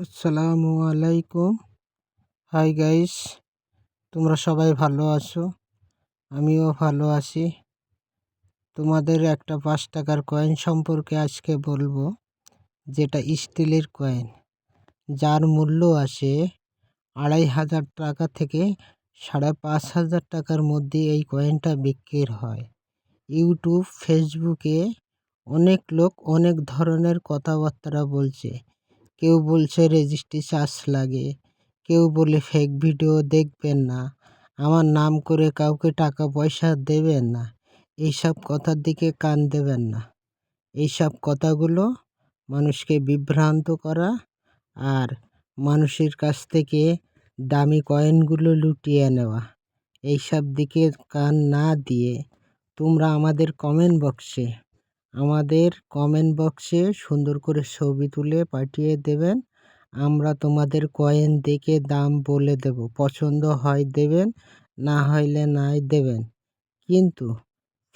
আসসালামু আলাইকুম। Hi guys, তোমরা সবাই ভালো আছো? আমিও ভালো আছি। তোমাদের একটা 5 টাকার কয়েন সম্পর্কে আজকে বলবো, যেটা স্টিলের কয়েন, যার মূল্য আসে 2500 টাকা থেকে 5500 টাকার মধ্যে এই কয়েনটা বিক্রি হয়। ইউটিউব, ফেসবুকে অনেক লোক অনেক ধরনের কথাবার্তা বলছে। কেউ বলছে রেজিস্ট্রি চার্জ লাগে, কেউ বলে ফেক ভিডিও দেখবেন না, আমার নাম করে কাউকে টাকা পয়সা দেবেন না, এইসব কথার দিকে কান দেবেন না। এইসব কথাগুলো মানুষকে বিভ্রান্ত করা আর মানুষের কাছ থেকে দামি কয়েনগুলো লুটিয়ে নেওয়া। এইসব দিকে কান না দিয়ে তোমরা আমাদের কমেন্ট বক্সে সুন্দর করে ছবি তুলে পাঠিয়ে দেবেন। আমরা তোমাদের কয়েন দেখে দাম বলে দেব। পছন্দ হয় দেবেন, না হইলে নাই দেবেন। কিন্তু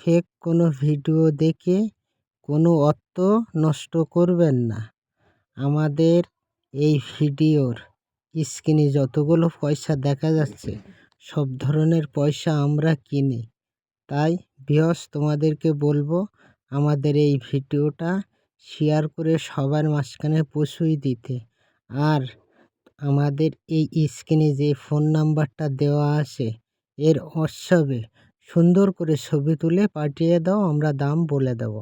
ফেক কোনো ভিডিও দেখে কোনো অর্থ নষ্ট করবেন না। আমাদের এই ভিডিওর স্ক্রিনে যতগুলো পয়সা দেখা যাচ্ছে, সব ধরনের পয়সা আমরা কিনি। তাই ভিউয়ার্স, তোমাদেরকে বলবো, আমাদের এই ভিডিওটা শেয়ার করে সবার মাঝখানে পৌঁছিয়ে দিতে। আর আমাদের এই স্ক্রিনে যে ফোন নাম্বারটা দেওয়া আছে, এর হোয়াটসঅ্যাপে সুন্দর করে ছবি তুলে পাঠিয়ে দাও, আমরা দাম বলে দেব।